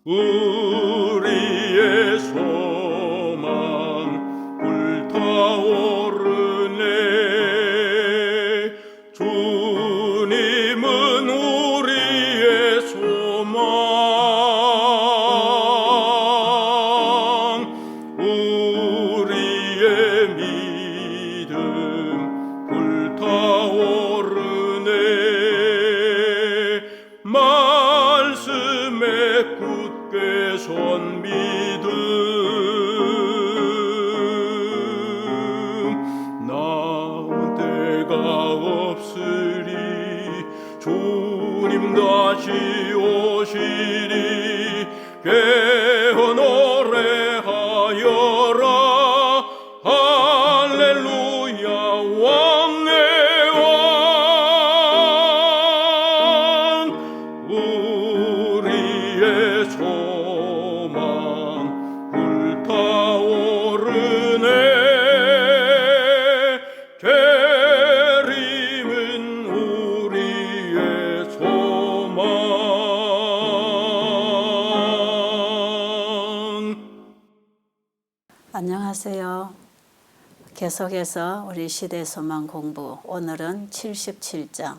우리의 소망 불타오르네. 주님은 우리의 소망, 우리의 믿음 불타오르네. 말씀에 굳게 선 믿음, 나은 때가 없으리. 주님 다시 오시리. 깨어 노래하여라. 할렐루야. 왕의 왕, 우리의 소망 불타오르네. 재림은 우리의 소망. 안녕하세요. 계속해서 우리 시대 소망 공부, 오늘은 77장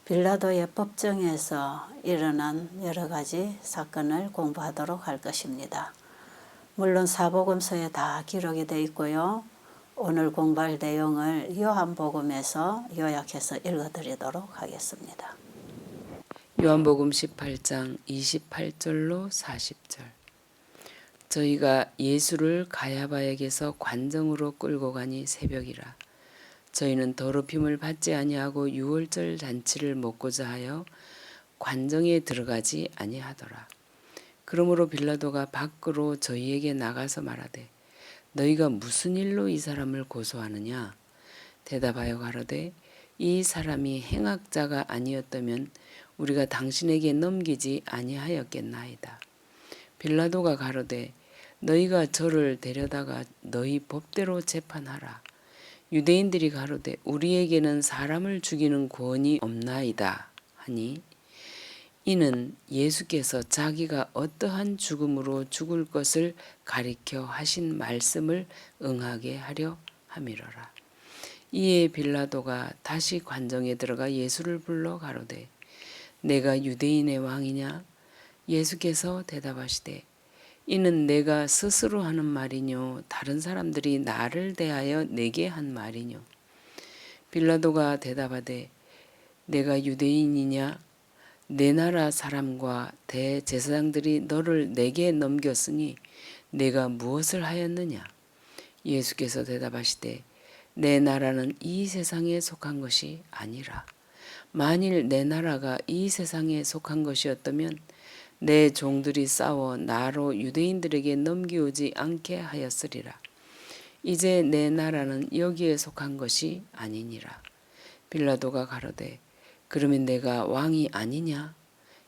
빌라도의 법정에서 일어난 여러 가지 사건을 공부하도록 할 것입니다. 물론 사복음서에 다 기록이 되어 있고요. 오늘 공부할 내용을 요한복음에서 요약해서 읽어드리도록 하겠습니다. 요한복음 18장 28절로 40절. 저희가 예수를 가야바에게서 관정으로 끌고 가니 새벽이라. 저희는 더럽힘을 받지 아니하고 유월절 잔치를 먹고자 하여 관정에 들어가지 아니하더라. 그러므로 빌라도가 밖으로 저희에게 나가서 말하되 너희가 무슨 일로 이 사람을 고소하느냐? 대답하여 가로되 이 사람이 행악자가 아니었다면 우리가 당신에게 넘기지 아니하였겠나이다. 빌라도가 가로되 너희가 저를 데려다가 너희 법대로 재판하라. 유대인들이 가로되 우리에게는 사람을 죽이는 권이 없나이다 하니 이는 예수께서 자기가 어떠한 죽음으로 죽을 것을 가리켜 하신 말씀을 응하게 하려 함이로라. 이에 빌라도가 다시 관정에 들어가 예수를 불러 가로되 내가 유대인의 왕이냐? 예수께서 대답하시되 이는 내가 스스로 하는 말이뇨 다른 사람들이 나를 대하여 내게 한 말이뇨? 빌라도가 대답하되 내가 유대인이냐? 내 나라 사람과 대제사장들이 너를 내게 넘겼으니 내가 무엇을 하였느냐? 예수께서 대답하시되 내 나라는 이 세상에 속한 것이 아니라 만일 내 나라가 이 세상에 속한 것이었다면 내 종들이 싸워 나로 유대인들에게 넘기오지 않게 하였으리라. 이제 내 나라는 여기에 속한 것이 아니니라. 빌라도가 가로되 그러면 내가 왕이 아니냐?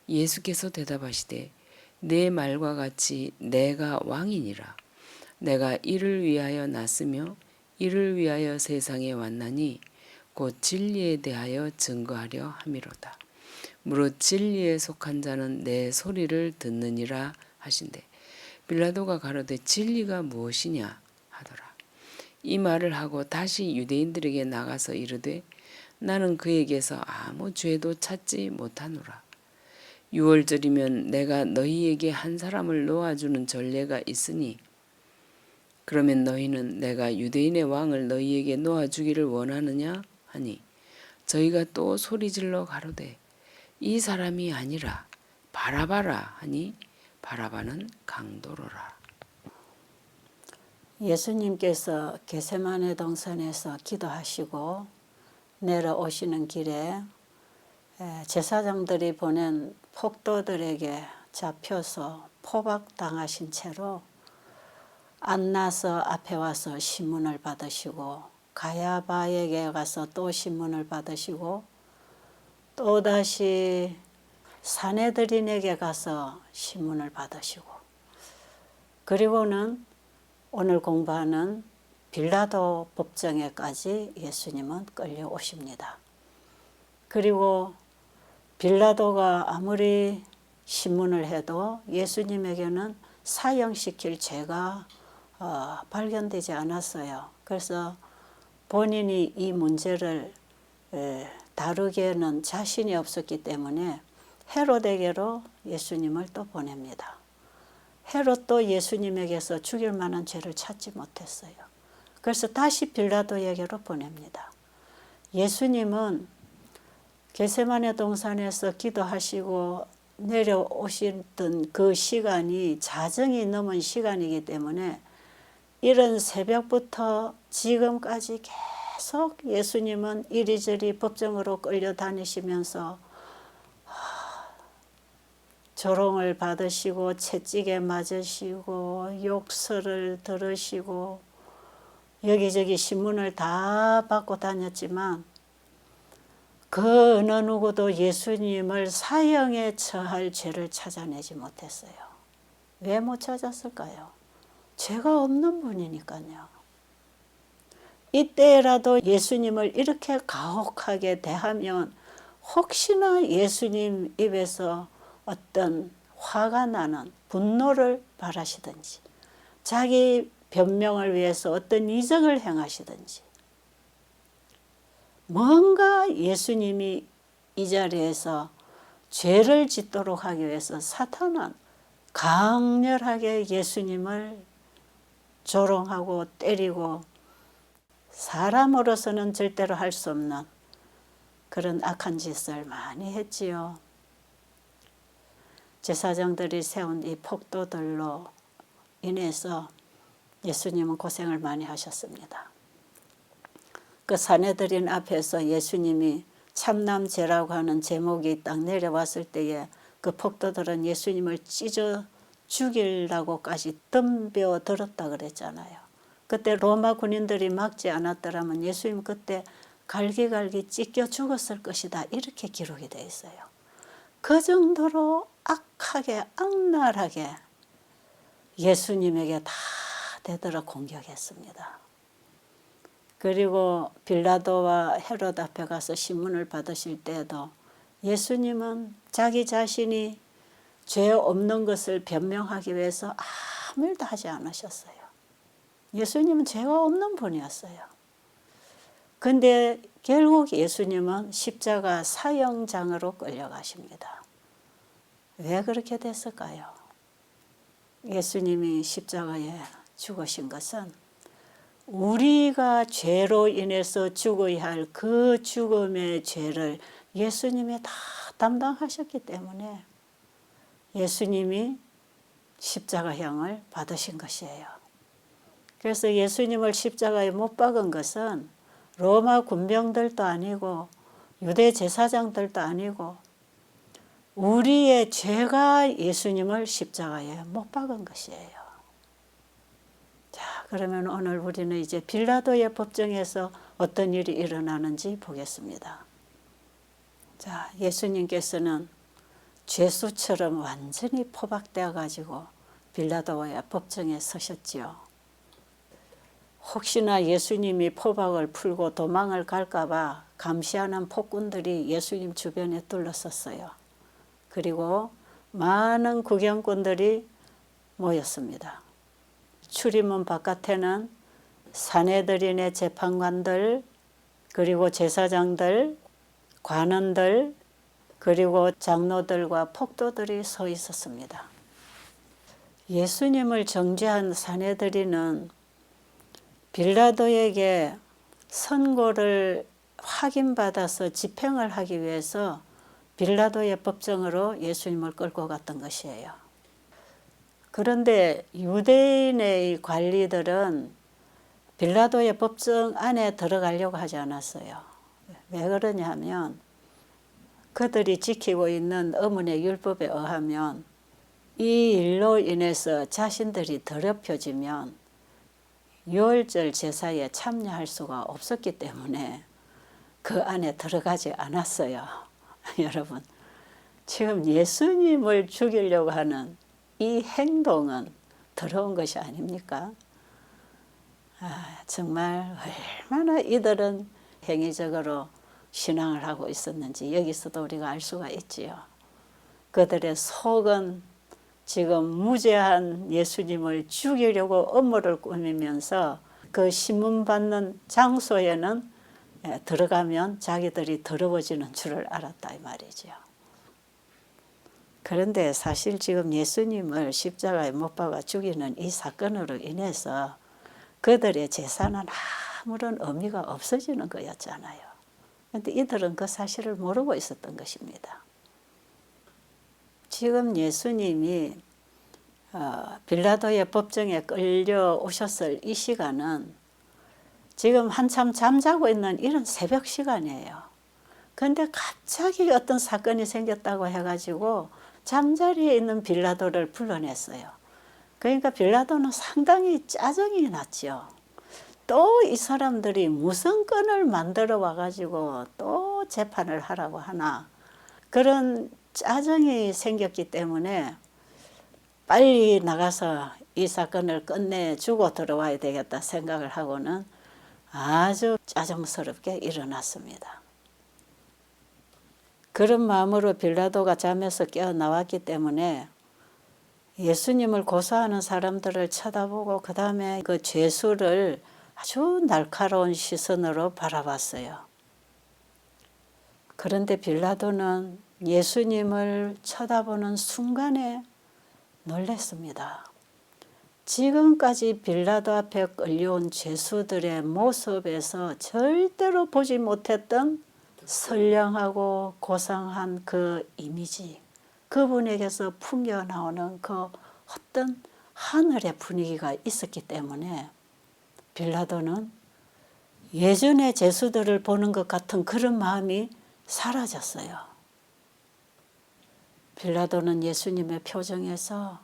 예수께서 대답하시되 내 말과 같이 내가 왕이니라. 내가 이를 위하여 났으며 이를 위하여 세상에 왔나니 곧 진리에 대하여 증거하려 함이로다. 무릇 진리에 속한 자는 내 소리를 듣느니라 하신대 빌라도가 가로되 진리가 무엇이냐 하더라. 이 말을 하고 다시 유대인들에게 나가서 이르되 나는 그에게서 아무 죄도 찾지 못하노라. 유월절이면 내가 너희에게 한 사람을 놓아주는 전례가 있으니 그러면 너희는 내가 유대인의 왕을 너희에게 놓아주기를 원하느냐 하니 저희가 또 소리질러 가로되 이 사람이 아니라 바라바라 하니 바라바는 강도로라. 예수님께서 겟세마네 동산에서 기도하시고 내려오시는 길에 제사장들이 보낸 폭도들에게 잡혀서 포박당하신 채로 안나서 앞에 와서 신문을 받으시고 가야바에게 가서 또 신문을 받으시고 또다시 사내들인에게 가서 신문을 받으시고 그리고는 오늘 공부하는 빌라도 법정에까지 예수님은 끌려오십니다. 그리고 빌라도가 아무리 신문을 해도 예수님에게는 사형시킬 죄가 발견되지 않았어요. 그래서 본인이 이 문제를 다루기에는 자신이 없었기 때문에 헤롯에게로 예수님을 또 보냅니다. 헤롯도 예수님에게서 죽일 만한 죄를 찾지 못했어요. 그래서 다시 빌라도에게로 보냅니다. 예수님은 겟세마네 동산에서 기도하시고 내려오시던 그 시간이 자정이 넘은 시간이기 때문에 이른 새벽부터 지금까지 계속 예수님은 이리저리 법정으로 끌려다니시면서 조롱을 받으시고 채찍에 맞으시고 욕설을 들으시고 여기저기 신문을 다 받고 다녔지만 그 어느 누구도 예수님을 사형에 처할 죄를 찾아내지 못했어요. 왜 못 찾았을까요? 죄가 없는 분이니까요. 이때라도 예수님을 이렇게 가혹하게 대하면 혹시나 예수님 입에서 어떤 화가 나는 분노를 발하시든지 자기 변명을 위해서 어떤 이적을 행하시든지 뭔가 예수님이 이 자리에서 죄를 짓도록 하기 위해서 사탄은 강렬하게 예수님을 조롱하고 때리고 사람으로서는 절대로 할 수 없는 그런 악한 짓을 많이 했지요. 제사장들이 세운 이 폭도들로 인해서 예수님은 고생을 많이 하셨습니다. 그 사내들인 앞에서 예수님이 참남죄라고 하는 제목이 딱 내려왔을 때에 그 폭도들은 예수님을 찢어 죽이려고까지 덤벼들었다 그랬잖아요. 그때 로마 군인들이 막지 않았더라면 예수님 그때 갈기갈기 찢겨 죽었을 것이다. 이렇게 기록이 되어 있어요. 그 정도로 악하게 악랄하게 예수님에게 다 되도록 공격했습니다. 그리고 빌라도와 헤롯 앞에 가서 신문을 받으실 때에도 예수님은 자기 자신이 죄 없는 것을 변명하기 위해서 아무 일도 하지 않으셨어요. 예수님은 죄가 없는 분이었어요. 근데 결국 예수님은 십자가 사형장으로 끌려가십니다. 왜 그렇게 됐을까요? 예수님이 십자가에 죽으신 것은 우리가 죄로 인해서 죽어야 할 그 죽음의 죄를 예수님이 다 담당하셨기 때문에 예수님이 십자가형을 받으신 것이에요. 그래서 예수님을 십자가에 못 박은 것은 로마 군병들도 아니고 유대 제사장들도 아니고 우리의 죄가 예수님을 십자가에 못 박은 것이에요. 자, 그러면 오늘 우리는 이제 빌라도의 법정에서 어떤 일이 일어나는지 보겠습니다. 자, 예수님께서는 죄수처럼 완전히 포박되어 가지고 빌라도의 법정에 서셨지요. 혹시나 예수님이 포박을 풀고 도망을 갈까 봐 감시하는 폭군들이 예수님 주변에 둘러섰어요. 그리고 많은 구경꾼들이 모였습니다. 출입문 바깥에는 사내들인의 재판관들, 그리고 제사장들, 관원들, 그리고 장로들과 폭도들이 서 있었습니다. 예수님을 정죄한 사내들인은 빌라도에게 선고를 확인받아서 집행을 하기 위해서 빌라도의 법정으로 예수님을 끌고 갔던 것이에요. 그런데 유대인의 관리들은 빌라도의 법정 안에 들어가려고 하지 않았어요. 왜 그러냐 하면 그들이 지키고 있는 어문의 율법에 의하면 이 일로 인해서 자신들이 더럽혀지면 유월절 제사에 참여할 수가 없었기 때문에 그 안에 들어가지 않았어요. 여러분, 지금 예수님을 죽이려고 하는 이 행동은 더러운 것이 아닙니까? 정말 얼마나 이들은 행위적으로 신앙을 하고 있었는지 여기서도 우리가 알 수가 있지요. 그들의 속은 지금 무죄한 예수님을 죽이려고 음모를 꾸미면서 그 신문 받는 장소에는 들어가면 자기들이 더러워지는 줄을 알았다 이 말이죠. 그런데 사실 지금 예수님을 십자가에 못 박아 죽이는 이 사건으로 인해서 그들의 제사는 아무런 의미가 없어지는 거였잖아요. 그런데 이들은 그 사실을 모르고 있었던 것입니다. 지금 예수님이 빌라도의 법정에 끌려오셨을 이 시간은 지금 한참 잠자고 있는 이런 새벽 시간이에요. 그런데 갑자기 어떤 사건이 생겼다고 해가지고 잠자리에 있는 빌라도를 불러냈어요. 그러니까 빌라도는 상당히 짜증이 났죠. 또 이 사람들이 무슨 건을 만들어 와가지고 또 재판을 하라고 하나, 그런 짜증이 생겼기 때문에 빨리 나가서 이 사건을 끝내주고 들어와야 되겠다 생각을 하고는 아주 짜증스럽게 일어났습니다. 그런 마음으로 빌라도가 잠에서 깨어 나왔기 때문에 예수님을 고소하는 사람들을 쳐다보고 그 다음에 그 죄수를 아주 날카로운 시선으로 바라봤어요. 그런데 빌라도는 예수님을 쳐다보는 순간에 놀랐습니다. 지금까지 빌라도 앞에 끌려온 죄수들의 모습에서 절대로 보지 못했던 선량하고 고상한 그 이미지, 그분에게서 풍겨나오는 그 어떤 하늘의 분위기가 있었기 때문에 빌라도는 예전의 죄수들을 보는 것 같은 그런 마음이 사라졌어요. 빌라도는 예수님의 표정에서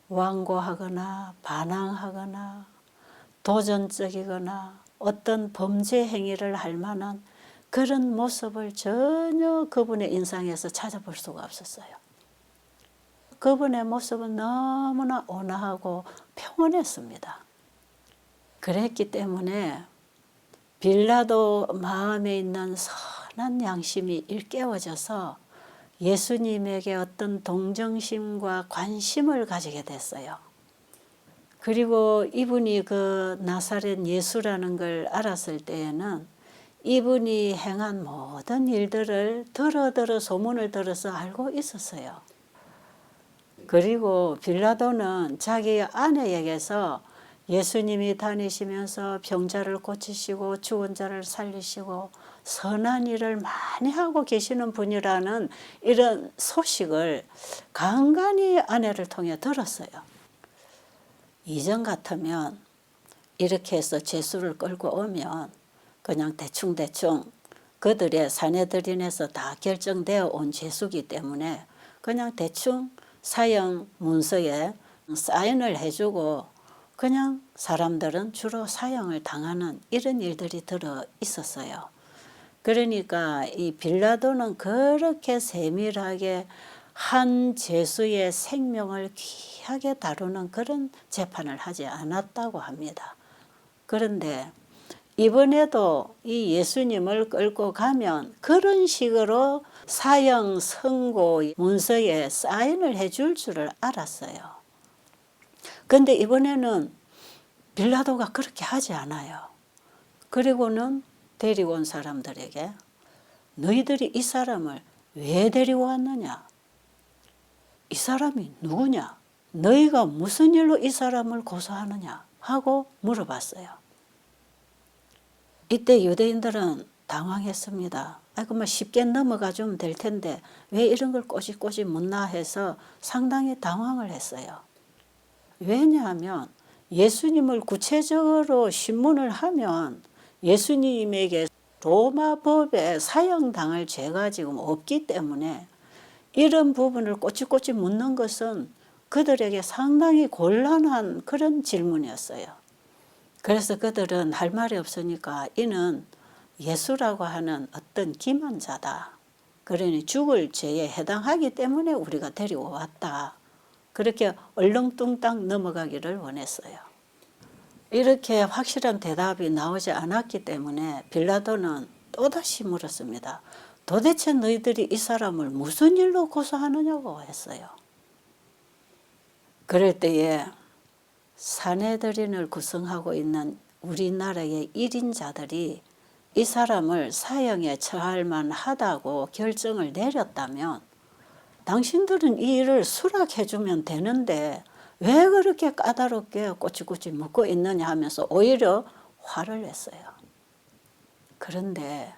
완고하거나 반항하거나 도전적이거나 어떤 범죄 행위를 할 만한 그런 모습을 전혀 그분의 인상에서 찾아볼 수가 없었어요. 그분의 모습은 너무나 온화하고 평온했습니다. 그랬기 때문에 빌라도 마음에 있는 선한 양심이 일깨워져서 예수님에게 어떤 동정심과 관심을 가지게 됐어요. 그리고 이분이 그 나사렛 예수라는 걸 알았을 때에는 이분이 행한 모든 일들을 들어 소문을 들어서 알고 있었어요. 그리고 빌라도는 자기 아내에게서 예수님이 다니시면서 병자를 고치시고 죽은 자를 살리시고 선한 일을 많이 하고 계시는 분이라는 이런 소식을 간간히 아내를 통해 들었어요. 이전 같으면 이렇게 해서 죄수를 끌고 오면 그냥 대충대충 그들의 사내들인에서 다 결정되어 온 죄수기 때문에 그냥 대충 사형 문서에 사인을 해주고 그냥 사람들은 주로 사형을 당하는 이런 일들이 들어 있었어요. 그러니까 이 빌라도는 그렇게 세밀하게 한 죄수의 생명을 귀하게 다루는 그런 재판을 하지 않았다고 합니다. 그런데 이번에도 이 예수님을 끌고 가면 그런 식으로 사형 선고 문서에 사인을 해줄 줄을 알았어요. 근데 이번에는 빌라도가 그렇게 하지 않아요. 그리고는 데리고 온 사람들에게 너희들이 이 사람을 왜 데리고 왔느냐? 이 사람이 누구냐? 너희가 무슨 일로 이 사람을 고소하느냐? 하고 물어봤어요. 이때 유대인들은 당황했습니다. 그만 쉽게 넘어가 주면 될 텐데 왜 이런 걸 꼬집꼬집 묻나 해서 상당히 당황을 했어요. 왜냐하면 예수님을 구체적으로 신문을 하면 예수님에게 로마 법에 사형당할 죄가 지금 없기 때문에 이런 부분을 꼬치꼬치 묻는 것은 그들에게 상당히 곤란한 그런 질문이었어요. 그래서 그들은 할 말이 없으니까 이는 예수라고 하는 어떤 기만자다. 그러니 죽을 죄에 해당하기 때문에 우리가 데리고 왔다. 그렇게 얼렁뚱땅 넘어가기를 원했어요. 이렇게 확실한 대답이 나오지 않았기 때문에 빌라도는 또다시 물었습니다. 도대체 너희들이 이 사람을 무슨 일로 고소하느냐고 했어요. 그럴 때에 산헤드린을 구성하고 있는 우리나라의 1인자들이 이 사람을 사형에 처할 만하다고 결정을 내렸다면 당신들은 이 일을 수락해주면 되는데 왜 그렇게 까다롭게 꼬치꼬치 묻고 있느냐 하면서 오히려 화를 냈어요. 그런데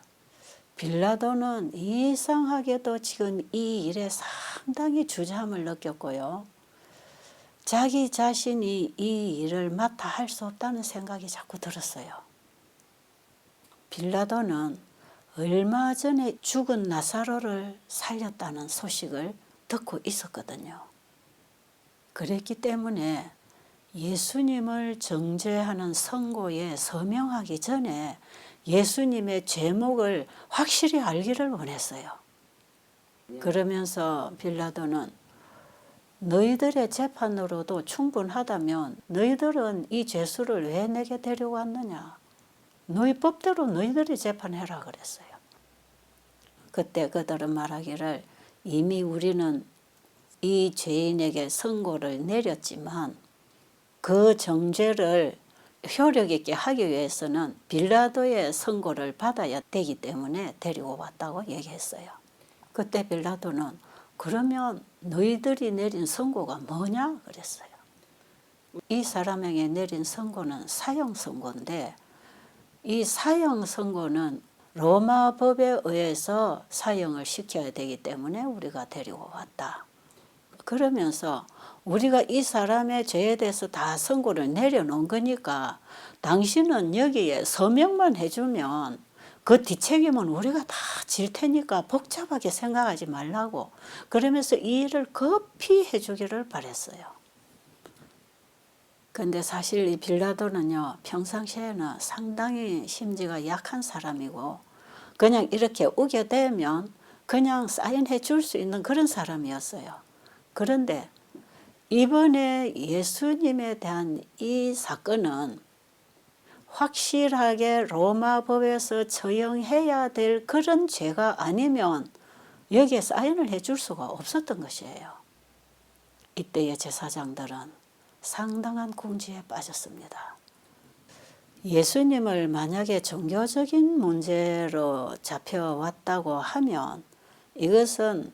빌라도는 이상하게도 지금 이 일에 상당히 주저함을 느꼈고요. 자기 자신이 이 일을 맡아 할 수 없다는 생각이 자꾸 들었어요. 빌라도는 얼마 전에 죽은 나사로를 살렸다는 소식을 듣고 있었거든요. 그랬기 때문에 예수님을 정죄하는 선고에 서명하기 전에 예수님의 죄목을 확실히 알기를 원했어요. 그러면서 빌라도는 너희들의 재판으로도 충분하다면 너희들은 이 죄수를 왜 내게 데려왔느냐? 너희 법대로 너희들이 재판해라 그랬어요. 그때 그들은 말하기를 이미 우리는 이 죄인에게 선고를 내렸지만 그 정죄를 효력 있게 하기 위해서는 빌라도의 선고를 받아야 되기 때문에 데리고 왔다고 얘기했어요. 그때 빌라도는 그러면 너희들이 내린 선고가 뭐냐 그랬어요. 이 사람에게 내린 선고는 사형 선고인데 이 사형 선고는 로마 법에 의해서 사형을 시켜야 되기 때문에 우리가 데리고 왔다. 그러면서 우리가 이 사람의 죄에 대해서 다 선고를 내려놓은 거니까 당신은 여기에 서명만 해주면 그 뒷책임은 우리가 다 질 테니까 복잡하게 생각하지 말라고 그러면서 이 일을 급히 해주기를 바랬어요. 근데 사실 이 빌라도는요 평상시에는 상당히 심지가 약한 사람이고 그냥 이렇게 우겨대면 그냥 사인해 줄 수 있는 그런 사람이었어요. 그런데 이번에 예수님에 대한 이 사건은 확실하게 로마 법에서 처형해야 될 그런 죄가 아니면 여기에 사인을 해줄 수가 없었던 것이에요. 이때의 제사장들은 상당한 궁지에 빠졌습니다. 예수님을 만약에 종교적인 문제로 잡혀왔다고 하면 이것은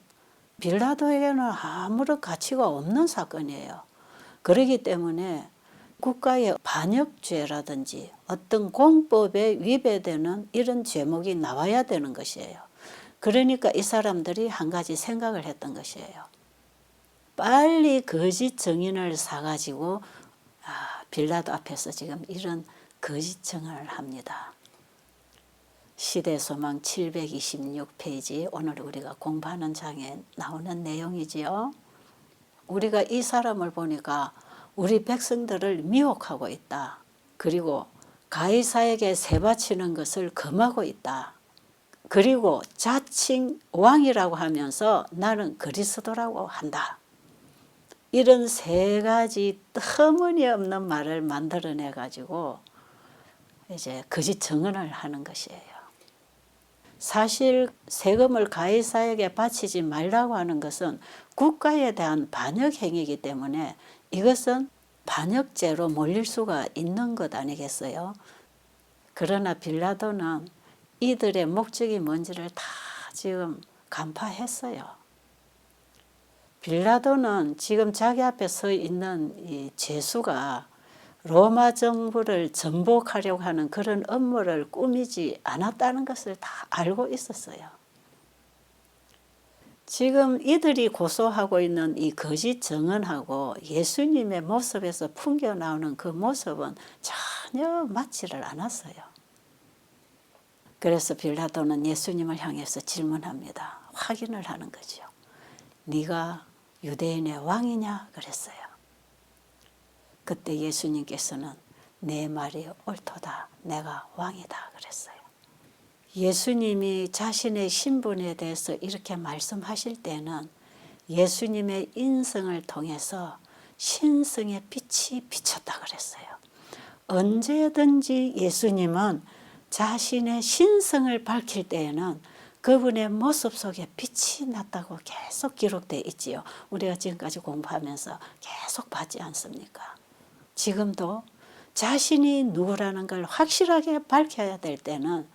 빌라도에게는 아무런 가치가 없는 사건이에요. 그렇기 때문에 국가의 반역죄라든지 어떤 공법에 위배되는 이런 제목이 나와야 되는 것이에요. 그러니까 이 사람들이 한 가지 생각을 했던 것이에요. 빨리 거짓 증인을 사가지고 빌라도 앞에서 지금 이런 거짓 증언을 합니다. 시대소망 726페이지 오늘 우리가 공부하는 장에 나오는 내용이지요. 우리가 이 사람을 보니까 우리 백성들을 미혹하고 있다. 그리고 가이사에게 세바치는 것을 금하고 있다. 그리고 자칭 왕이라고 하면서 나는 그리스도라고 한다. 이런 세 가지 터무니없는 말을 만들어내 가지고 이제 거짓 증언을 하는 것이에요. 사실 세금을 가이사에게 바치지 말라고 하는 것은 국가에 대한 반역 행위이기 때문에 이것은 반역죄로 몰릴 수가 있는 것 아니겠어요? 그러나 빌라도는 이들의 목적이 뭔지를 다 지금 간파했어요. 빌라도는 지금 자기 앞에 서 있는 이 죄수가 로마 정부를 전복하려고 하는 그런 업무를 꾸미지 않았다는 것을 다 알고 있었어요. 지금 이들이 고소하고 있는 이 거짓 증언하고 예수님의 모습에서 풍겨 나오는 그 모습은 전혀 맞지를 않았어요. 그래서 빌라도는 예수님을 향해서 질문합니다. 확인을 하는 거죠. 네가 유대인의 왕이냐 그랬어요. 그때 예수님께서는 내 말이 옳도다. 내가 왕이다 그랬어요. 예수님이 자신의 신분에 대해서 이렇게 말씀하실 때는 예수님의 인성을 통해서 신성의 빛이 비쳤다 그랬어요. 언제든지 예수님은 자신의 신성을 밝힐 때에는 그분의 모습 속에 빛이 났다고 계속 기록되어 있지요. 우리가 지금까지 공부하면서 계속 봤지 않습니까? 지금도 자신이 누구라는 걸 확실하게 밝혀야 될 때는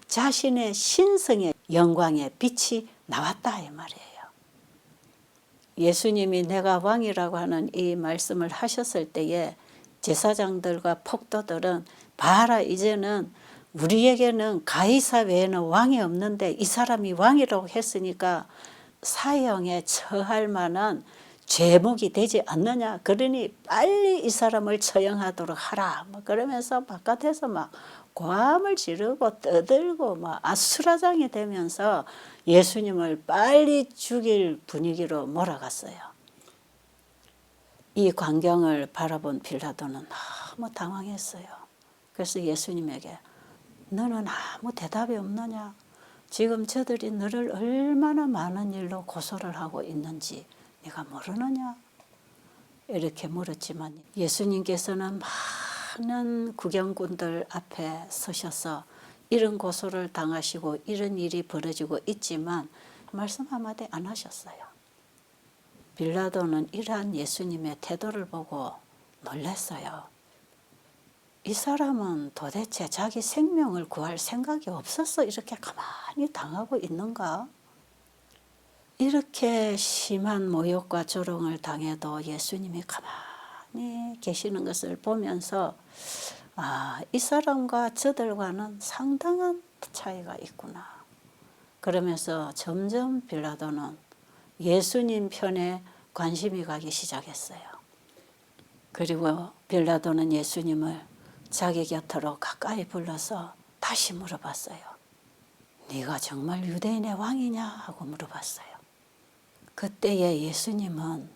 자신의 신성의 영광의 빛이 나왔다 이 말이에요. 예수님이 내가 왕이라고 하는 이 말씀을 하셨을 때에 제사장들과 폭도들은 봐라, 이제는 우리에게는 가이사 외에는 왕이 없는데 이 사람이 왕이라고 했으니까 사형에 처할 만한 죄목이 되지 않느냐. 그러니 빨리 이 사람을 처형하도록 하라. 뭐 그러면서 바깥에서 막 고함을 지르고 떠들고 막 아수라장이 되면서 예수님을 빨리 죽일 분위기로 몰아갔어요. 이 광경을 바라본 빌라도는 너무 당황했어요. 그래서 예수님에게 너는 아무 대답이 없느냐? 지금 저들이 너를 얼마나 많은 일로 고소를 하고 있는지 네가 모르느냐? 이렇게 물었지만 예수님께서는 많은 구경꾼들 앞에 서셔서 이런 고소를 당하시고 이런 일이 벌어지고 있지만 말씀 한마디 안 하셨어요. 빌라도는 이러한 예수님의 태도를 보고 놀랐어요. 이 사람은 도대체 자기 생명을 구할 생각이 없어서 이렇게 가만히 당하고 있는가? 이렇게 심한 모욕과 조롱을 당해도 예수님이 가만히 계시는 것을 보면서 이 사람과 저들과는 상당한 차이가 있구나. 그러면서 점점 빌라도는 예수님 편에 관심이 가기 시작했어요. 그리고 빌라도는 예수님을 자기 곁으로 가까이 불러서 다시 물어봤어요. 네가 정말 유대인의 왕이냐? 하고 물어봤어요. 그때에 예수님은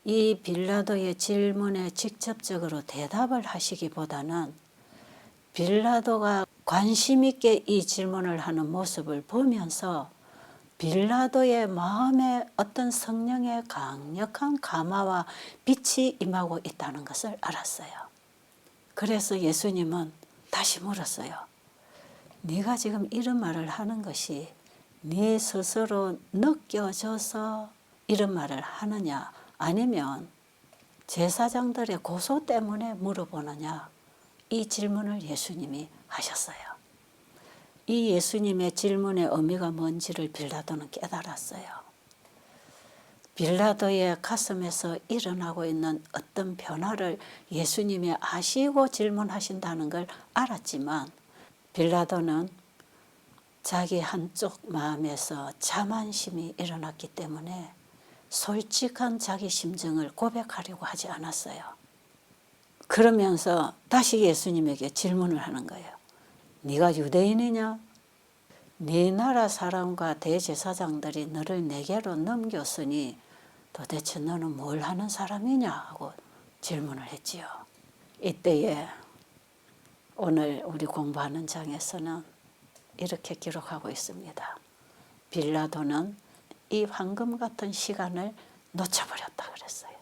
이 빌라도의 질문에 직접적으로 대답을 하시기보다는 빌라도가 관심 있게 이 질문을 하는 모습을 보면서 빌라도의 마음에 어떤 성령의 강력한 감화와 빛이 임하고 있다는 것을 알았어요. 그래서 예수님은 다시 물었어요. 네가 지금 이런 말을 하는 것이 네 스스로 느껴져서 이런 말을 하느냐, 아니면 제사장들의 고소 때문에 물어보느냐, 이 질문을 예수님이 하셨어요. 이 예수님의 질문의 의미가 뭔지를 빌라도는 깨달았어요. 빌라도의 가슴에서 일어나고 있는 어떤 변화를 예수님이 아시고 질문하신다는 걸 알았지만 빌라도는 자기 한쪽 마음에서 자만심이 일어났기 때문에 솔직한 자기 심정을 고백하려고 하지 않았어요. 그러면서 다시 예수님에게 질문을 하는 거예요. 네가 유대인이냐? 네 나라 사람과 대제사장들이 너를 내게로 넘겼으니 도대체 너는 뭘 하는 사람이냐? 하고 질문을 했지요. 이때에 오늘 우리 공부하는 장에서는 이렇게 기록하고 있습니다. 빌라도는 이 황금 같은 시간을 놓쳐버렸다 그랬어요.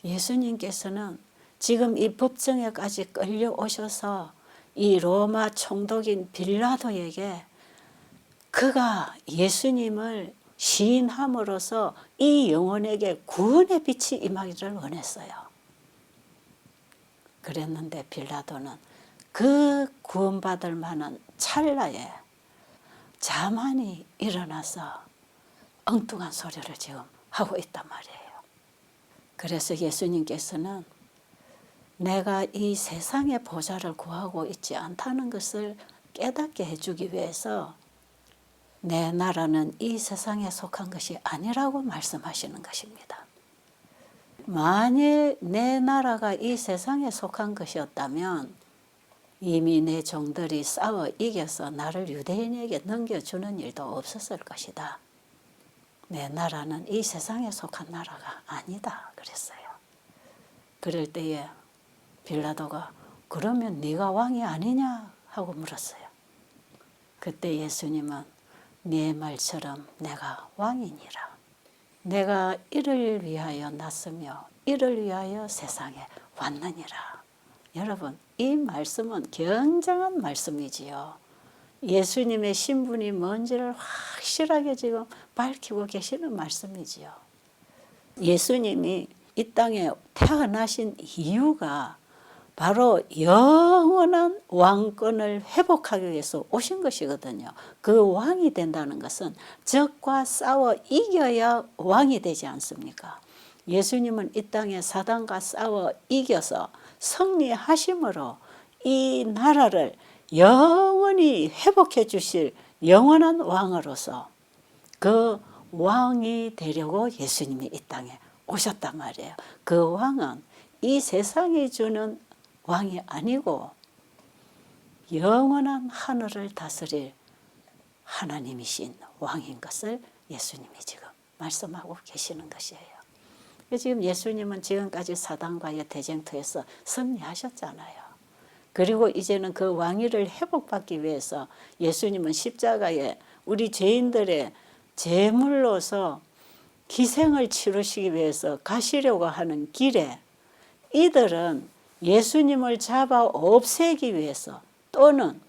예수님께서는 지금 이 법정에까지 끌려오셔서 이 로마 총독인 빌라도에게 그가 예수님을 시인함으로써 이 영혼에게 구원의 빛이 임하기를 원했어요. 그랬는데 빌라도는 그 구원받을 만한 찰나에 자만이 일어나서 엉뚱한 소리를 지금 하고 있단 말이에요. 그래서 예수님께서는 내가 이 세상의 보좌를 구하고 있지 않다는 것을 깨닫게 해주기 위해서 내 나라는 이 세상에 속한 것이 아니라고 말씀하시는 것입니다. 만일 내 나라가 이 세상에 속한 것이었다면 이미 내 종들이 싸워 이겨서 나를 유대인에게 넘겨주는 일도 없었을 것이다. 내 나라는 이 세상에 속한 나라가 아니다 그랬어요. 그럴 때에 빌라도가 그러면 네가 왕이 아니냐 하고 물었어요. 그때 예수님은 네 말처럼 내가 왕이니라. 내가 이를 위하여 났으며 이를 위하여 세상에 왔느니라. 여러분, 이 말씀은 굉장한 말씀이지요. 예수님의 신분이 뭔지를 확실하게 지금 밝히고 계시는 말씀이지요. 예수님이 이 땅에 태어나신 이유가 바로 영원한 왕권을 회복하기 위해서 오신 것이거든요. 그 왕이 된다는 것은 적과 싸워 이겨야 왕이 되지 않습니까? 예수님은 이 땅에 사단과 싸워 이겨서 승리하심으로 이 나라를 영원히 회복해 주실 영원한 왕으로서 그 왕이 되려고 예수님이 이 땅에 오셨단 말이에요. 그 왕은 이 세상이 주는 왕이 아니고 영원한 하늘을 다스릴 하나님이신 왕인 것을 예수님이 지금 말씀하고 계시는 것이에요. 지금 예수님은 지금까지 사단과의 대쟁터에서 승리하셨잖아요. 그리고 이제는 그 왕위를 회복받기 위해서 예수님은 십자가에 우리 죄인들의 제물로서 희생을 치르시기 위해서 가시려고 하는 길에 이들은 예수님을 잡아 없애기 위해서 또는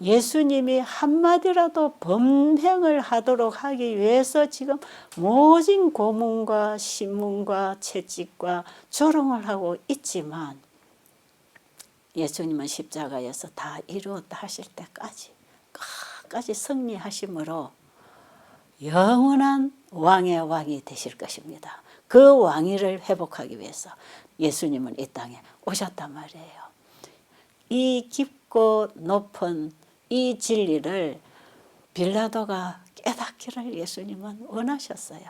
예수님이 한마디라도 범행을 하도록 하기 위해서 지금 모진 고문과 신문과 채찍과 조롱을 하고 있지만 예수님은 십자가에서 다 이루었다 하실 때까지 끝까지 승리하심으로 영원한 왕의 왕이 되실 것입니다. 그 왕위를 회복하기 위해서 예수님은 이 땅에 오셨단 말이에요. 이 깊고 높은 이 진리를 빌라도가 깨닫기를 예수님은 원하셨어요.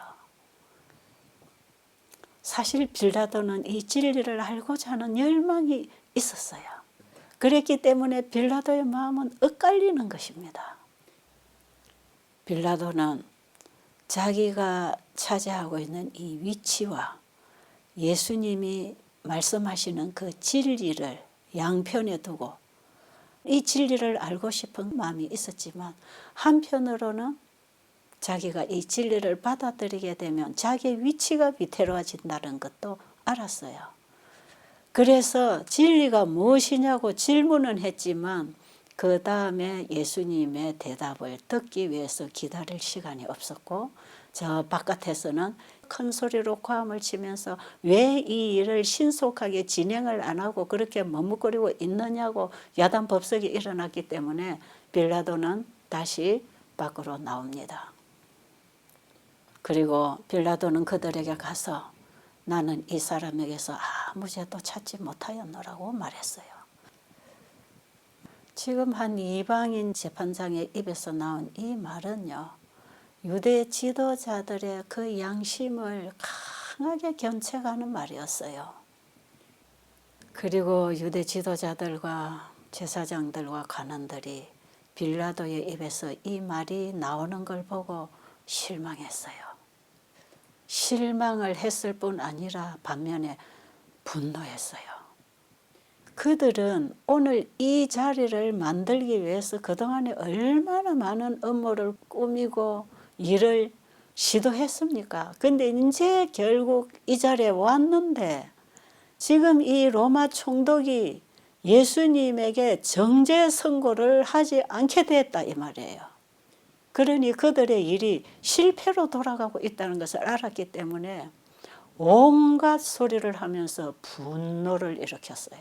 사실 빌라도는 이 진리를 알고자 하는 열망이 있었어요. 그랬기 때문에 빌라도의 마음은 엇갈리는 것입니다. 빌라도는 자기가 차지하고 있는 이 위치와 예수님이 말씀하시는 그 진리를 양편에 두고 이 진리를 알고 싶은 마음이 있었지만 한편으로는 자기가 이 진리를 받아들이게 되면 자기의 위치가 위태로워진다는 것도 알았어요. 그래서 진리가 무엇이냐고 질문은 했지만 그 다음에 예수님의 대답을 듣기 위해서 기다릴 시간이 없었고 저 바깥에서는 큰 소리로 고함을 치면서 왜 이 일을 신속하게 진행을 안 하고 그렇게 머뭇거리고 있느냐고 야단 법석이 일어났기 때문에 빌라도는 다시 밖으로 나옵니다. 그리고 빌라도는 그들에게 가서 나는 이 사람에게서 아무 죄도 찾지 못하였노라고 말했어요. 지금 한 이방인 재판장의 입에서 나온 이 말은요. 유대 지도자들의 그 양심을 강하게 견책하는 말이었어요. 그리고 유대 지도자들과 제사장들과 관원들이 빌라도의 입에서 이 말이 나오는 걸 보고 실망했어요. 실망을 했을 뿐 아니라 반면에 분노했어요. 그들은 오늘 이 자리를 만들기 위해서 그동안에 얼마나 많은 음모를 꾸미고 일을 시도했습니까? 근데 이제 결국 이 자리에 왔는데 지금 이 로마 총독이 예수님에게 정죄 선고를 하지 않게 됐다 이 말이에요. 그러니 그들의 일이 실패로 돌아가고 있다는 것을 알았기 때문에 온갖 소리를 하면서 분노를 일으켰어요.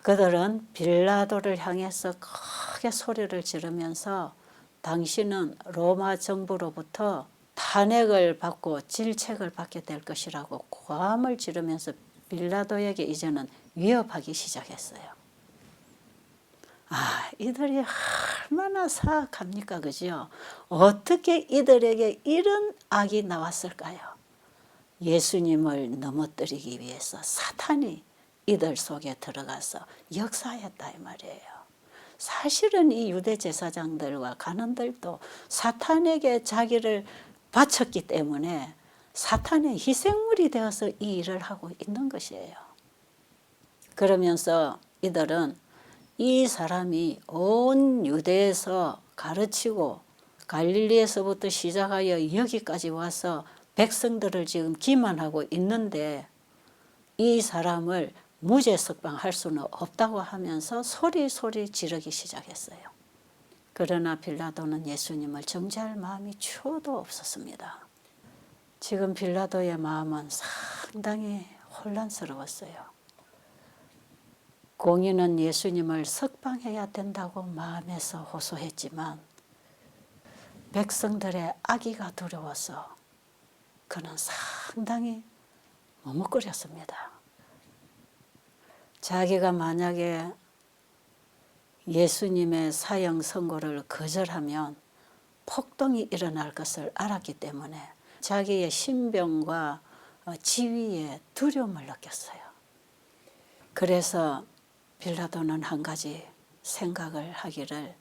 그들은 빌라도를 향해서 크게 소리를 지르면서 당신은 로마 정부로부터 탄핵을 받고 질책을 받게 될 것이라고 고함을 지르면서 빌라도에게 이제는 위협하기 시작했어요. 이들이 얼마나 사악합니까? 그죠? 어떻게 이들에게 이런 악이 나왔을까요? 예수님을 넘어뜨리기 위해서 사탄이 이들 속에 들어가서 역사했다 이 말이에요. 사실은 이 유대 제사장들과 관원들도 사탄에게 자기를 바쳤기 때문에 사탄의 희생물이 되어서 이 일을 하고 있는 것이에요. 그러면서 이들은 이 사람이 온 유대에서 가르치고 갈릴리에서부터 시작하여 여기까지 와서 백성들을 지금 기만하고 있는데 이 사람을 무죄 석방할 수는 없다고 하면서 소리 지르기 시작했어요. 그러나 빌라도는 예수님을 정죄할 마음이 추호도 없었습니다. 지금 빌라도의 마음은 상당히 혼란스러웠어요. 공의는 예수님을 석방해야 된다고 마음에서 호소했지만 백성들의 악의가 두려워서 그는 상당히 머뭇거렸습니다. 자기가 만약에 예수님의 사형 선고를 거절하면 폭동이 일어날 것을 알았기 때문에 자기의 신병과 지위에 두려움을 느꼈어요. 그래서 빌라도는 한 가지 생각을 하기를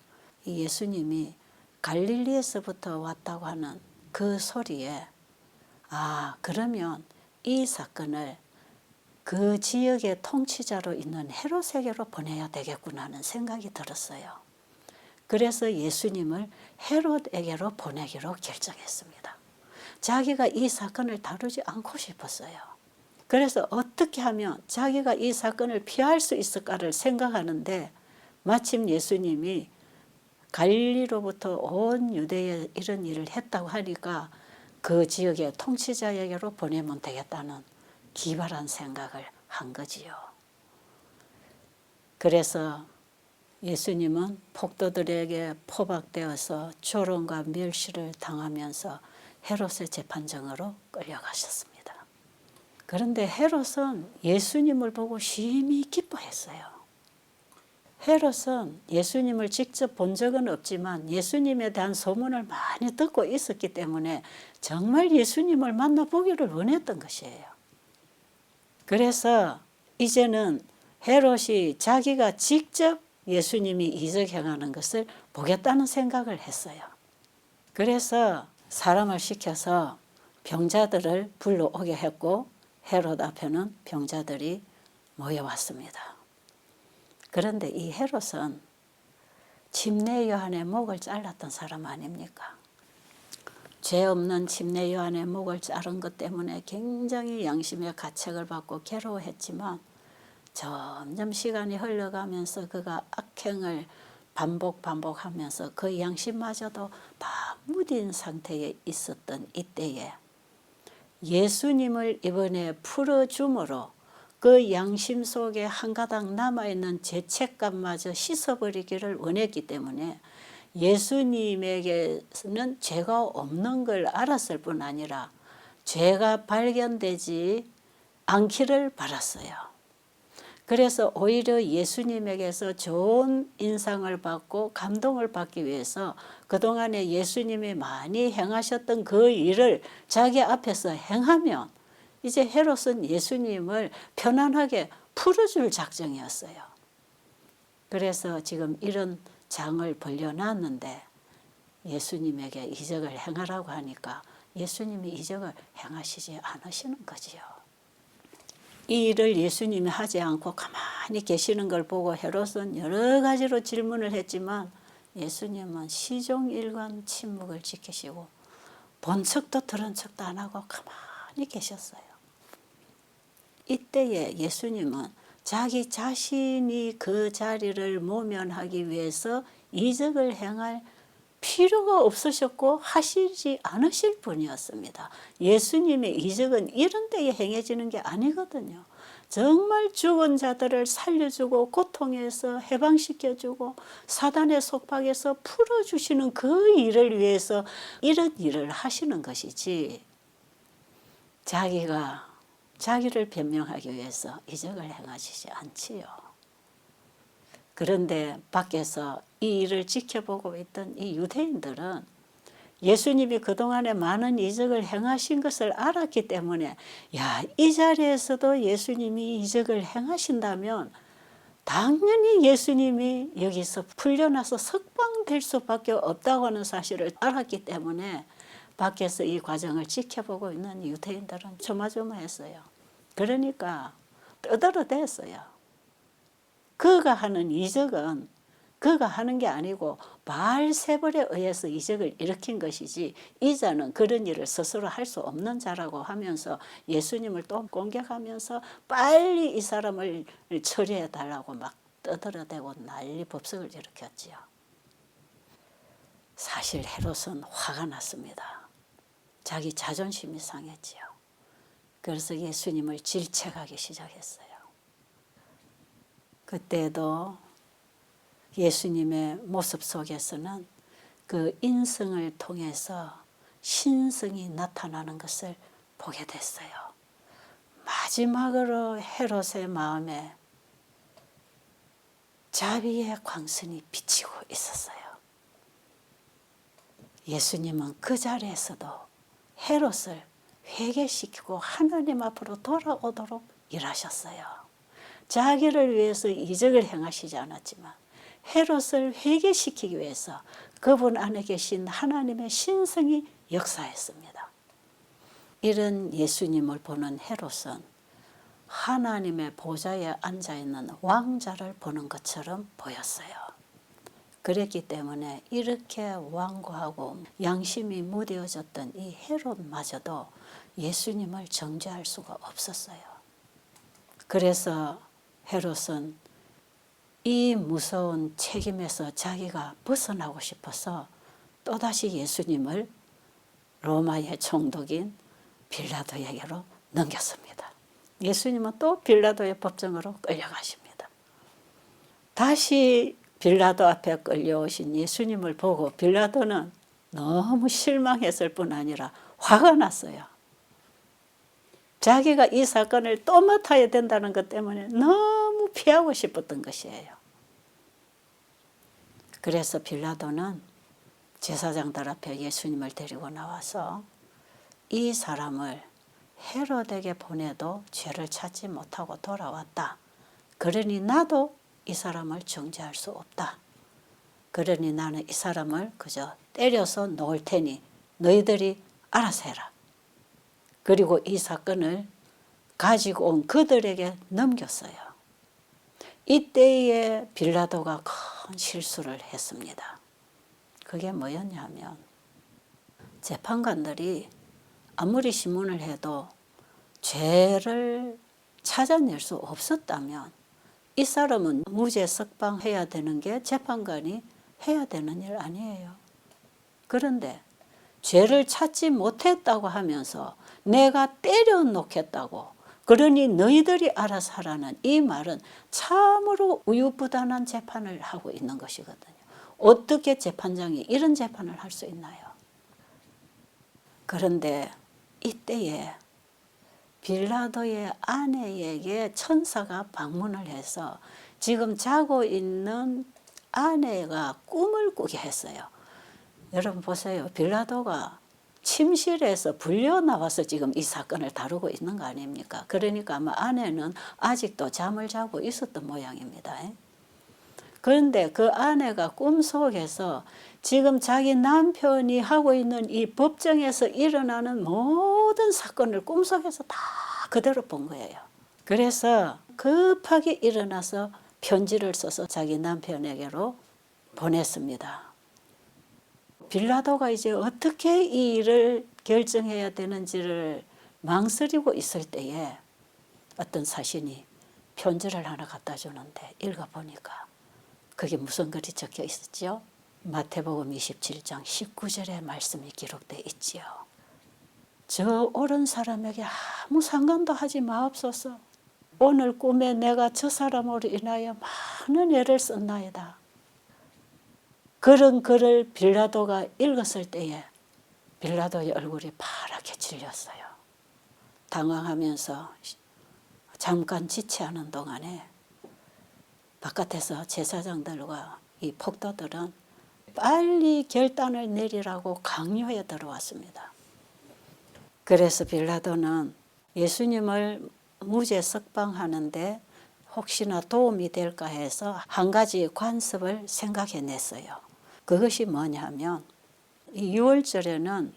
이 예수님이 갈릴리에서부터 왔다고 하는 그 소리에 그러면 이 사건을 그 지역의 통치자로 있는 헤롯에게로 보내야 되겠구나 하는 생각이 들었어요. 그래서 예수님을 헤롯에게로 보내기로 결정했습니다. 자기가 이 사건을 다루지 않고 싶었어요. 그래서 어떻게 하면 자기가 이 사건을 피할 수 있을까를 생각하는데 마침 예수님이 갈릴리로부터 온 유대에 이런 일을 했다고 하니까 그 지역의 통치자에게로 보내면 되겠다는 기발한 생각을 한 거지요. 그래서 예수님은 폭도들에게 포박되어서 조롱과 멸시를 당하면서 헤롯의 재판정으로 끌려가셨습니다. 그런데 헤롯은 예수님을 보고 심히 기뻐했어요. 헤롯은 예수님을 직접 본 적은 없지만 예수님에 대한 소문을 많이 듣고 있었기 때문에 정말 예수님을 만나보기를 원했던 것이에요. 그래서 이제는 헤롯이 자기가 직접 예수님이 이적 행하는 것을 보겠다는 생각을 했어요. 그래서 사람을 시켜서 병자들을 불러오게 했고 헤롯 앞에는 병자들이 모여왔습니다. 그런데 이 헤롯은 침례 요한의 목을 잘랐던 사람 아닙니까? 죄 없는 침례 요한의 목을 자른 것 때문에 굉장히 양심의 가책을 받고 괴로워했지만 점점 시간이 흘러가면서 그가 악행을 반복하면서 그 양심마저도 파묻힌 상태에 있었던 이때에 예수님을 이번에 풀어줌으로 그 양심 속에 한 가닥 남아있는 죄책감마저 씻어버리기를 원했기 때문에 예수님에게는 죄가 없는 걸 알았을 뿐 아니라 죄가 발견되지 않기를 바랐어요. 그래서 오히려 예수님에게서 좋은 인상을 받고 감동을 받기 위해서 그동안에 예수님이 많이 행하셨던 그 일을 자기 앞에서 행하면 이제 헤롯은 예수님을 편안하게 풀어줄 작정이었어요. 그래서 지금 이런 장을 벌려놨는데 예수님에게 이적을 행하라고 하니까 예수님이 이적을 행하시지 않으시는 거지요. 이 일을 예수님이 하지 않고 가만히 계시는 걸 보고 헤롯은 여러 가지로 질문을 했지만 예수님은 시종일관 침묵을 지키시고 본 척도 들은 척도 안 하고 가만히 계셨어요. 이때에 예수님은 자기 자신이 그 자리를 모면하기 위해서 이적을 행할 필요가 없으셨고 하시지 않으실 분이었습니다. 예수님의 이적은 이런 때에 행해지는 게 아니거든요. 정말 죽은 자들을 살려주고 고통에서 해방시켜주고 사단의 속박에서 풀어주시는 그 일을 위해서 이런 일을 하시는 것이지 자기를 변명하기 위해서 이적을 행하시지 않지요. 그런데 밖에서 이 일을 지켜보고 있던 이 유대인들은 예수님이 그동안에 많은 이적을 행하신 것을 알았기 때문에 이 자리에서도 예수님이 이적을 행하신다면 당연히 예수님이 여기서 풀려나서 석방될 수밖에 없다고 하는 사실을 알았기 때문에 밖에서 이 과정을 지켜보고 있는 유대인들은 조마조마했어요. 그러니까 떠들어댔어요. 그가 하는 이적은 그가 하는 게 아니고 바알세불에 의해서 이적을 일으킨 것이지 이 자는 그런 일을 스스로 할 수 없는 자라고 하면서 예수님을 또 공격하면서 빨리 이 사람을 처리해 달라고 막 떠들어대고 난리 법석을 일으켰지요. 사실 헤롯은 화가 났습니다. 자기 자존심이 상했지요. 그래서 예수님을 질책하기 시작했어요. 그때도 예수님의 모습 속에서는 그 인성을 통해서 신성이 나타나는 것을 보게 됐어요. 마지막으로 헤롯의 마음에 자비의 광선이 비치고 있었어요. 예수님은 그 자리에서도 헤롯을 회개시키고 하나님 앞으로 돌아오도록 일하셨어요. 자기를 위해서 이적을 행하시지 않았지만 헤롯을 회개시키기 위해서 그분 안에 계신 하나님의 신성이 역사했습니다. 이런 예수님을 보는 헤롯은 하나님의 보좌에 앉아있는 왕자를 보는 것처럼 보였어요. 그랬기 때문에 이렇게 완고하고 양심이 무뎌졌던 이 헤롯마저도 예수님을 정죄할 수가 없었어요. 그래서 헤롯은 이 무서운 책임에서 자기가 벗어나고 싶어서 또다시 예수님을 로마의 총독인 빌라도에게로 넘겼습니다. 예수님은 또 빌라도의 법정으로 끌려가십니다. 다시 빌라도 앞에 끌려오신 예수님을 보고 빌라도는 너무 실망했을 뿐 아니라 화가 났어요. 자기가 이 사건을 또 맡아야 된다는 것 때문에 너무 피하고 싶었던 것이에요. 그래서 빌라도는 제사장들 앞에 예수님을 데리고 나와서 이 사람을 헤롯에게 보내도 죄를 찾지 못하고 돌아왔다. 그러니 나도 이 사람을 정죄할 수 없다. 그러니 나는 이 사람을 그저 때려서 놓을 테니 너희들이 알아서 해라. 그리고 이 사건을 가지고 온 그들에게 넘겼어요. 이때에 빌라도가 큰 실수를 했습니다. 그게 뭐였냐면 재판관들이 아무리 신문을 해도 죄를 찾아낼 수 없었다면 이 사람은 무죄 석방해야 되는 게 재판관이 해야 되는 일 아니에요. 그런데 죄를 찾지 못했다고 하면서 내가 때려 놓겠다고 그러니 너희들이 알아서 하라는 이 말은 참으로 우유부단한 재판을 하고 있는 것이거든요. 어떻게 재판장이 이런 재판을 할 수 있나요? 그런데 이때에 빌라도의 아내에게 천사가 방문을 해서 지금 자고 있는 아내가 꿈을 꾸게 했어요. 여러분 보세요. 빌라도가 침실에서 불려 나와서 지금 이 사건을 다루고 있는 거 아닙니까? 그러니까 아마 아내는 아직도 잠을 자고 있었던 모양입니다. 그런데 그 아내가 꿈속에서 지금 자기 남편이 하고 있는 이 법정에서 일어나는 모든 사건을 꿈속에서 다 그대로 본 거예요. 그래서 급하게 일어나서 편지를 써서 자기 남편에게로 보냈습니다. 빌라도가 이제 어떻게 이 일을 결정해야 되는지를 망설이고 있을 때에 어떤 사신이 편지를 하나 갖다 주는데 읽어보니까 그게 무슨 글이 적혀 있었죠? 마태복음 27장 19절의 말씀이 기록되어 있지요. 저 옳은 사람에게 아무 상관도 하지 마옵소서. 오늘 꿈에 내가 저 사람으로 인하여 많은 애를 썼나이다. 그런 글을 빌라도가 읽었을 때에 빌라도의 얼굴이 파랗게 질렸어요. 당황하면서 잠깐 지체하는 동안에 바깥에서 제사장들과 이 폭도들은 빨리 결단을 내리라고 강요해 들어왔습니다. 그래서 빌라도는 예수님을 무죄 석방하는데 혹시나 도움이 될까 해서 한 가지 관습을 생각해냈어요. 그것이 뭐냐면 이 6월절에는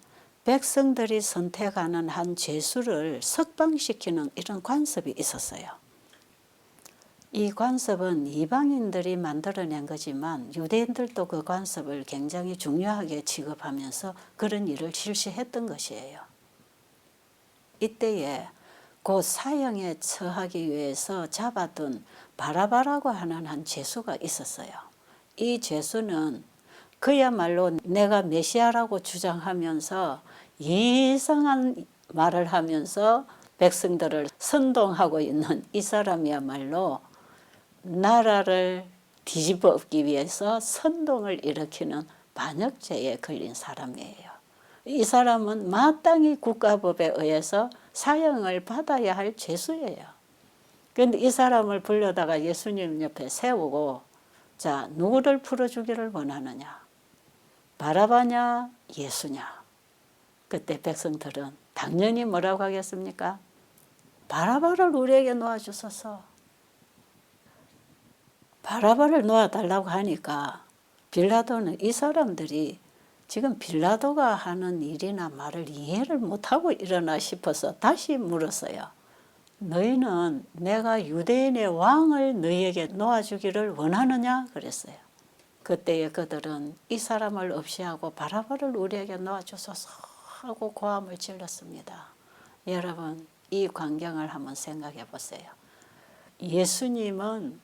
백성들이 선택하는 한 죄수를 석방시키는 이런 관습이 있었어요. 이 관습은 이방인들이 만들어낸 거지만 유대인들도 그 관습을 굉장히 중요하게 취급하면서 그런 일을 실시했던 것이에요. 이때에 곧 사형에 처하기 위해서 잡아둔 바라바라고 하는 한 죄수가 있었어요. 이 죄수는 그야말로 내가 메시아라고 주장하면서 이상한 말을 하면서 백성들을 선동하고 있는 이 사람이야말로 나라를 뒤집어 엎기 위해서 선동을 일으키는 반역죄에 걸린 사람이에요. 이 사람은 마땅히 국가법에 의해서 사형을 받아야 할 죄수예요. 그런데 이 사람을 불러다가 예수님 옆에 세우고 자, 누구를 풀어주기를 원하느냐? 바라바냐? 예수냐? 그때 백성들은 당연히 뭐라고 하겠습니까? 바라바를 우리에게 놓아주소서. 바라바를 놓아달라고 하니까 빌라도는 이 사람들이 지금 빌라도가 하는 일이나 말을 이해를 못하고 일어나 싶어서 다시 물었어요. 너희는 내가 유대인의 왕을 너희에게 놓아주기를 원하느냐? 그랬어요. 그때에 그들은 이 사람을 없이하고 바라바를 우리에게 놓아주소서 하고 고함을 질렀습니다. 여러분, 이 광경을 한번 생각해 보세요. 예수님은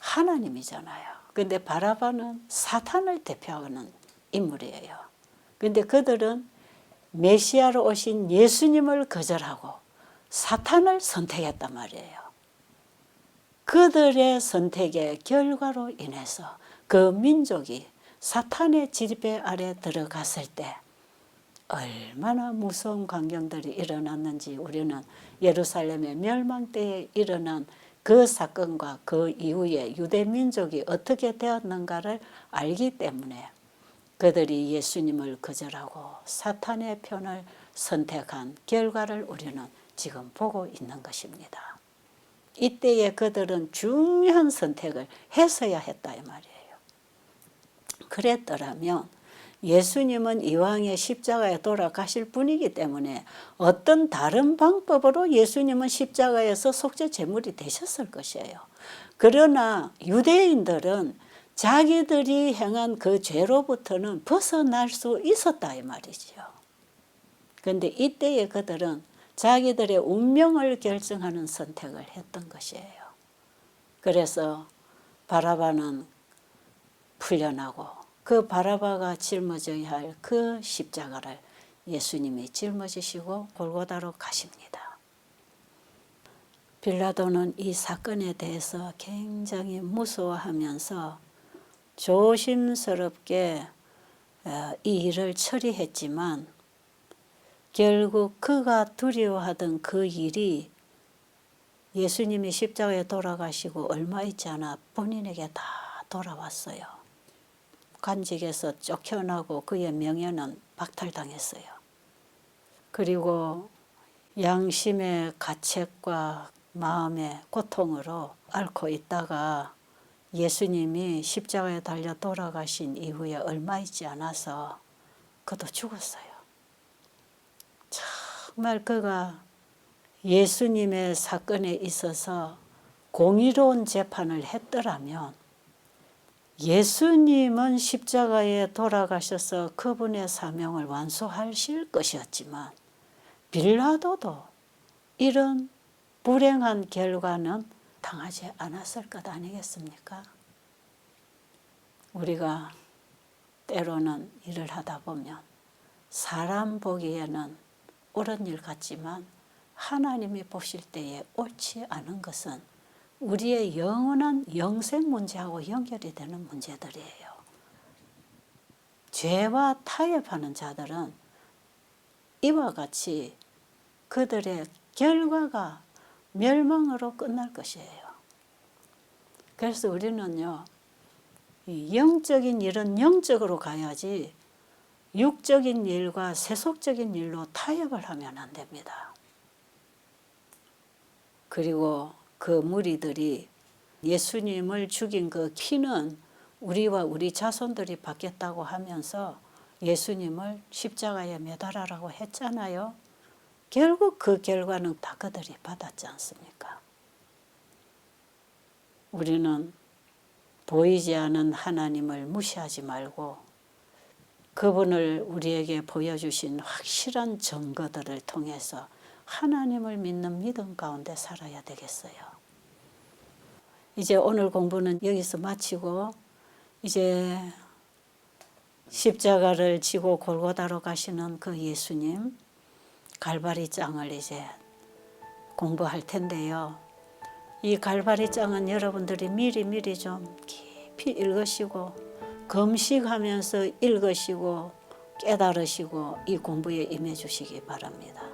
하나님이잖아요. 근데 바라바는 사탄을 대표하는 인물이에요. 근데 그들은 메시아로 오신 예수님을 거절하고 사탄을 선택했단 말이에요. 그들의 선택의 결과로 인해서 그 민족이 사탄의 지배 아래 들어갔을 때 얼마나 무서운 광경들이 일어났는지 우리는 예루살렘의 멸망 때에 일어난 그 사건과 그 이후에 유대 민족이 어떻게 되었는가를 알기 때문에 그들이 예수님을 거절하고 사탄의 편을 선택한 결과를 우리는 지금 보고 있는 것입니다. 이때에 그들은 중요한 선택을 했어야 했다 이 말이에요. 그랬더라면 예수님은 이왕에 십자가에 돌아가실 분이기 때문에 어떤 다른 방법으로 예수님은 십자가에서 속죄 제물이 되셨을 것이에요. 그러나 유대인들은 자기들이 행한 그 죄로부터는 벗어날 수 있었다 이 말이지요. 그런데 이때에 그들은 자기들의 운명을 결정하는 선택을 했던 것이에요. 그래서 바라바는 풀려나고 그 바라바가 짊어져야 할 그 십자가를 예수님이 짊어지시고 골고다로 가십니다. 빌라도는 이 사건에 대해서 굉장히 무서워하면서 조심스럽게 이 일을 처리했지만 결국 그가 두려워하던 그 일이 예수님이 십자가에 돌아가시고 얼마 있지 않아 본인에게 다 돌아왔어요. 관직에서 쫓겨나고 그의 명예는 박탈당했어요. 그리고 양심의 가책과 마음의 고통으로 앓고 있다가 예수님이 십자가에 달려 돌아가신 이후에 얼마 있지 않아서 그도 죽었어요. 정말 그가 예수님의 사건에 있어서 공의로운 재판을 했더라면 예수님은 십자가에 돌아가셔서 그분의 사명을 완수하실 것이었지만 빌라도도 이런 불행한 결과는 당하지 않았을 것 아니겠습니까? 우리가 때로는 일을 하다 보면 사람 보기에는 옳은 일 같지만 하나님이 보실 때에 옳지 않은 것은 우리의 영원한 영생 문제하고 연결이 되는 문제들이에요. 죄와 타협하는 자들은 이와 같이 그들의 결과가 멸망으로 끝날 것이에요. 그래서 우리는요, 영적인 일은 영적으로 가야지 육적인 일과 세속적인 일로 타협을 하면 안 됩니다. 그리고 그 무리들이 예수님을 죽인 그 피는 우리와 우리 자손들이 받겠다고 하면서 예수님을 십자가에 매달아라고 했잖아요. 결국 그 결과는 다 그들이 받았지 않습니까? 우리는 보이지 않는 하나님을 무시하지 말고 그분을 우리에게 보여주신 확실한 증거들을 통해서 하나님을 믿는 믿음 가운데 살아야 되겠어요. 이제 오늘 공부는 여기서 마치고 이제 십자가를 지고 골고다로 가시는 그 예수님 갈바리 장을 이제 공부할 텐데요. 이 갈바리 장은 여러분들이 미리 좀 깊이 읽으시고 금식하면서 읽으시고 깨달으시고 이 공부에 임해 주시기 바랍니다.